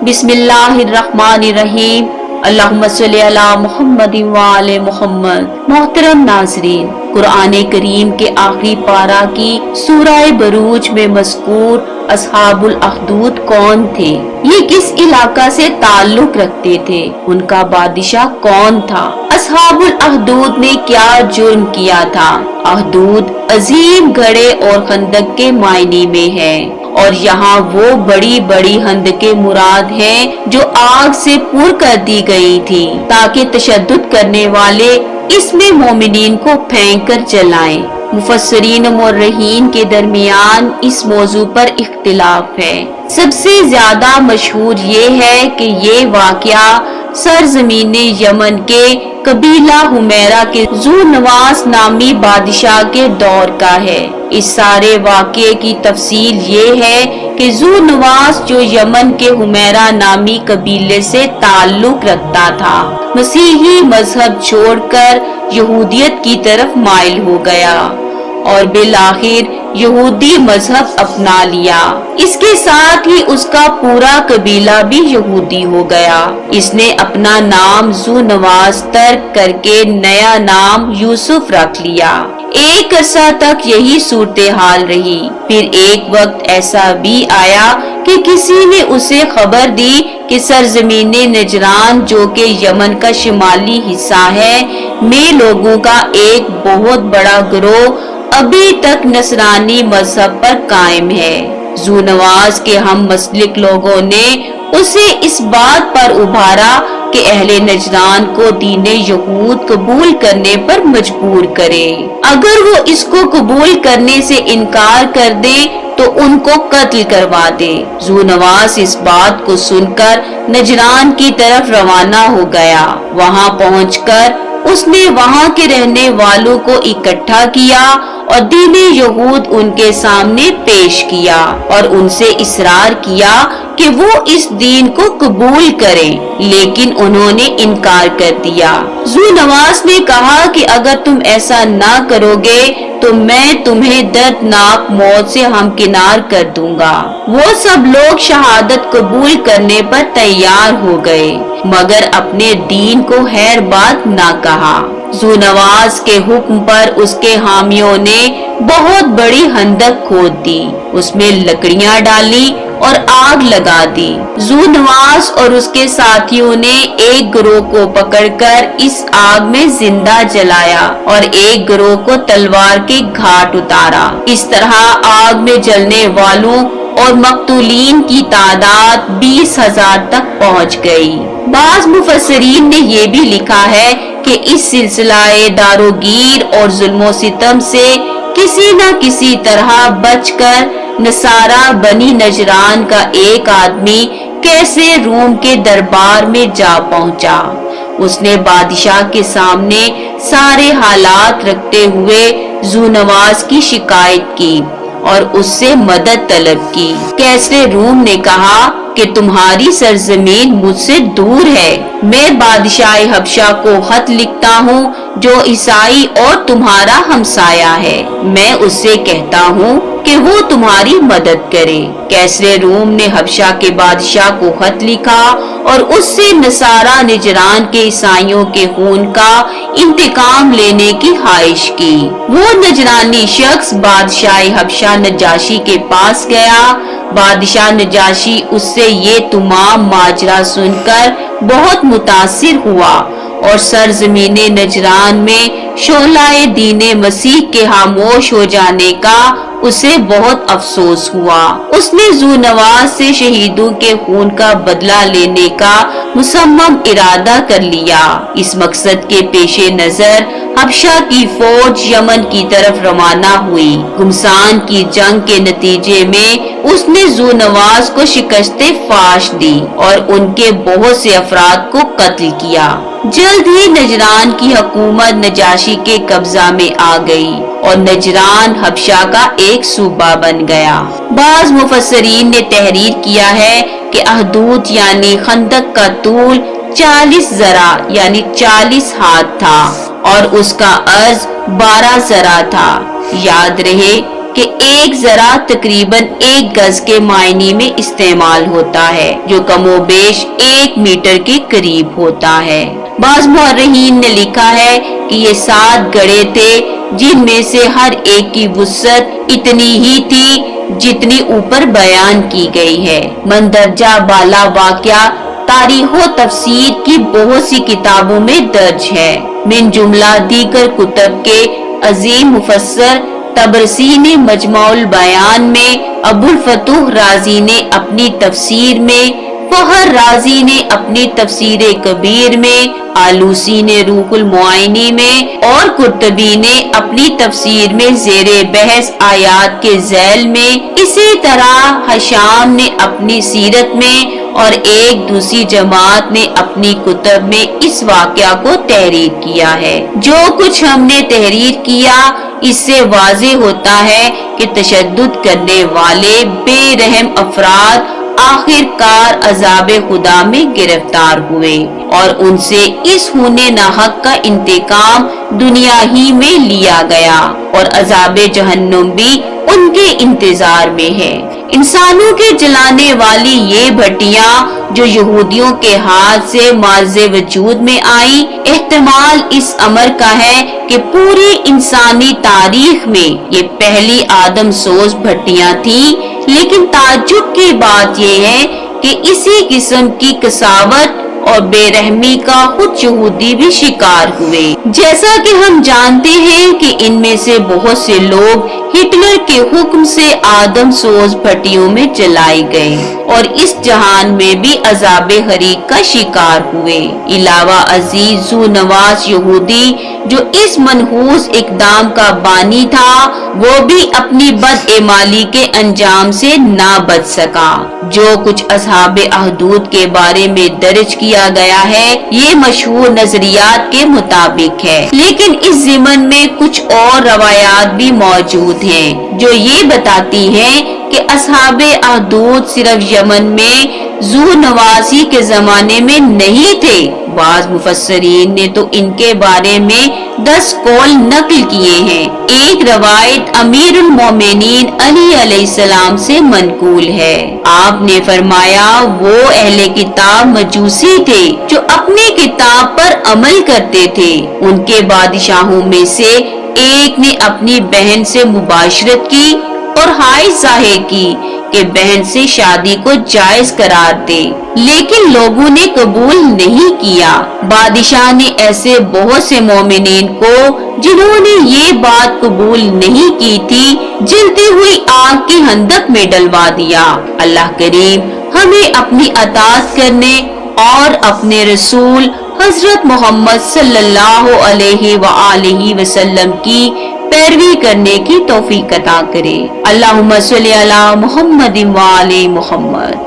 बिस्मिल्लाहिर्रहमानिर्रहीम। अल्लाहुम्मा सल्ली अला मुहम्मद व आले मुहम्मद। मोहतरम नाज़रीन, कुरान करीम के आखिरी पारा की सूरह बरूज में मज़कूर अस्हाबुल अखदूद कौन थे? ये किस इलाका से ताल्लुक रखते थे? उनका बादशाह कौन था? अस्हाबुल अखदूद ने क्या जुर्म किया था? अखदूद अजीम गढ़े और खंदक के मायने में है, और यहाँ वो बड़ी बड़ी खंदकें मुराद हैं जो आग से पुर कर दी गई थी ताकि तशद्दुद करने वाले इसमें मोमिनीन को फेंक कर जलाएं। मुफस्सिरीन मुर्रहीन के दरमियान इस मौजू पर इख्तिलाफ है। सबसे ज्यादा मशहूर ये है कि ये वाक़या सरजमीन यमन के कबीला हुमैरा के ज़ूनवास नामी बादशाह के दौर का है। इस सारे वाक़े की तफसील ये है कि ज़ूनवास जो यमन के हुमैरा नामी कबीले से ताल्लुक रखता था, मसीही मजहब छोड़कर यहूदियत की तरफ माइल हो गया और बिलाखिर यहूदी मजहब अपना लिया। इसके साथ ही उसका पूरा कबीला भी यहूदी हो गया। इसने अपना नाम ज़ूनवास तर्क करके नया नाम यूसुफ रख लिया। एक अरसा तक यही सूरत हाल रही। फिर एक वक्त ऐसा भी आया कि किसी ने उसे खबर दी कि सरजमीन नजरान, जो कि यमन का शिमाली हिस्सा है, में लोगों का एक बहुत बड़ा गिरोह अभी तक नसरानी मजहब पर कायम है। ज़ूनवास के हम मसलिक लोगों ने उसे इस बात पर उभारा कि अहले नजरान को दीने यहूद कबूल करने पर मजबूर करे। अगर वो इसको कबूल करने से इनकार कर दे तो उनको कत्ल करवा दे। ज़ूनवास इस बात को सुनकर नजरान की तरफ रवाना हो गया। वहां पहुंचकर उसने वहां के रहने वालों को इकट्ठा किया और दीने यहूद उनके सामने पेश किया और उनसे इसरार किया कि वो इस दीन को कबूल करें, लेकिन उन्होंने इनकार कर दिया। ज़ूनवास ने कहा कि अगर तुम ऐसा ना करोगे तो मैं तुम्हें दर्दनाक मौत से हमकिनार कर दूंगा। वो सब लोग शहादत कबूल करने पर तैयार हो गए, मगर अपने दीन को खैर बात ना कहा। ज़ूनवास के हुक्म पर उसके हामियों ने बहुत बड़ी खंदक खोद दी, उसमें लकड़ियां डाली और आग लगा दी। ज़ूनवास और उसके साथियों ने एक गिरोह को पकड़कर इस आग में जिंदा जलाया और एक गिरोह को तलवार के घाट उतारा। इस तरह आग में जलने वालों और मकतूलीन की तादाद 20,000 तक पहुंच गई। बाज़ मुफस्सिरीन ने यह भी लिखा है कि इस सिलसिलाए दारोगीर और जुल्मो सितम से किसी न किसी तरह बचकर नसारा बनी नजरान का एक आदमी कैसे रूम के दरबार में जा पहुंचा। उसने बादशाह के सामने सारे हालात रखते हुए ज़ूनवास की शिकायत की और उससे मदद तलब की। कैसरे रूम ने कहा कि तुम्हारी सरजमीन मुझसे दूर है। मैं बादशाह हबशा को खत लिखता हूँ जो ईसाई और तुम्हारा हमसाया है। मैं उससे कहता हूँ कि वो तुम्हारी मदद करे। कैसरे रूम ने हबशा के बादशाह को खत लिखा और उससे नसारा निजरान के ईसाइयों के खून का इंतकाम लेने की ख्वाहिश की। वो नजरानी शख्स बादशाह हबशा नजाशी के पास गया। बादशाह नजाशी उससे ये तमाम माजरा सुनकर बहुत मुतासिर हुआ और सरजमीने नजरान में शोलाए दीने मसीह के खामोश हो जाने का उसे बहुत अफसोस हुआ। उसने ज़ूनवास से शहीदों के खून का बदला लेने का मुसम्मम इरादा कर लिया। इस मकसद के पेशे नजर हबशा की फौज यमन की तरफ रवाना हुई। घुमसान की जंग के नतीजे में उसने ज़ूनवास को शिकस्ते फाश दी और उनके बहुत से अफराद को कत्ल किया। जल्द ही नजरान की हुकूमत नजाशी के कब्जा में आ गई और नजरान हबशा का एक सूबा बन गया। बाज़ मुफस्सिरीन ने तहरीर किया है कि अहदूद यानी खंदक का तूल 40 ज़रा यानी 40 हाथ था और उसका अर्ज 12 ज़रा था। याद रहे کہ ایک ذرا تقریباً 1 گز کے معنی میں استعمال ہوتا ہے، جو کم و بیش 1 میٹر کے قریب ہوتا ہے۔ بعض مورخین نے لکھا ہے کہ یہ 7 گڑھے تھے، جن میں سے ہر ایک کی وسعت اتنی ہی تھی جتنی اوپر بیان کی گئی ہے۔ مندرجہ بالا واقعہ تاریخ و تفسیر کی بہت سی کتابوں میں درج ہے۔ من جملہ دیگر کتب کے عظیم مفسر طبرسی نے مجمع البیان میں، ابو الفتوح رازی نے اپنی تفسیر میں، فخر رازی نے اپنی تفسیر کبیر میں، آلوسی نے روح المعانی میں اور قرطبی نے اپنی تفسیر میں زیر بحث آیات کے ذیل میں، اسی طرح حشام نے اپنی سیرت میں اور ایک دوسری جماعت نے اپنی کتب میں اس واقعہ کو تحریر کیا ہے۔ جو کچھ ہم نے تحریر کیا اس سے واضح ہوتا ہے کہ تشدد کرنے والے بے رحم افراد آخر کار عذاب خدا میں گرفتار ہوئے اور ان سے اس ہونے ناحق کا انتقام دنیا ہی میں لیا گیا، اور عذاب جہنم بھی ان کے انتظار میں ہے۔ انسانوں کے جلانے والی یہ بھٹیاں جو یہودیوں کے ہاتھ سے مارز وجود میں آئیں، احتمال اس امر کا ہے کہ پوری انسانی تاریخ میں یہ پہلی آدم سوز بھٹیاں تھیں، لیکن تعجب کی بات یہ ہے کہ اسی قسم کی قساوت اور بے رحمی کا خود یہودی بھی شکار ہوئے۔ جیسا کہ ہم جانتے ہیں کہ ان میں سے بہت سے لوگ ہٹلر کے حکم سے آدم سوز بھٹیوں میں جلائے گئے اور اس جہان میں بھی عذاب حریق کا شکار ہوئے۔ علاوہ ازیں ذو نواس یہودی جو اس منحوس اقدام کا بانی تھا، وہ بھی اپنی بد اعمالی کے انجام سے نہ بچ سکا۔ جو کچھ اصحاب اخدود کے بارے میں درج کیا گیا ہے یہ مشہور نظریات کے مطابق ہے، لیکن اس ضمن میں کچھ اور روایات بھی موجود ہیں جو یہ بتاتی ہیں کہ اصحاب اخدود صرف یمن میں ذو نواسی کے زمانے میں نہیں تھے۔ بعض مفسرین نے تو ان کے بارے میں 10 قول نقل کیے ہیں۔ ایک روایت امیر المومنین علی علیہ السلام سے منقول ہے۔ آپ نے فرمایا وہ اہل کتاب مجوسی تھے جو اپنی کتاب پر عمل کرتے تھے۔ ان کے بادشاہوں میں سے ایک نے اپنی بہن سے مباشرت کی اور خواہش ظاہر کی کہ بہن سے شادی کو جائز قرار دے، لیکن لوگوں نے قبول نہیں کیا۔ بادشاہ نے ایسے بہت سے مومنین کو جنہوں نے یہ بات قبول نہیں کی تھی جلتی ہوئی آگ کی خندق میں ڈلوا دیا۔ اللہ کریم ہمیں اپنی اطاعت کرنے اور اپنے رسول حضرت محمد صلی اللہ علیہ وآلہ وسلم کی پیروی کرنے کی توفیق عطا کرے۔ اللہم صلی علی محمد وآل محمد۔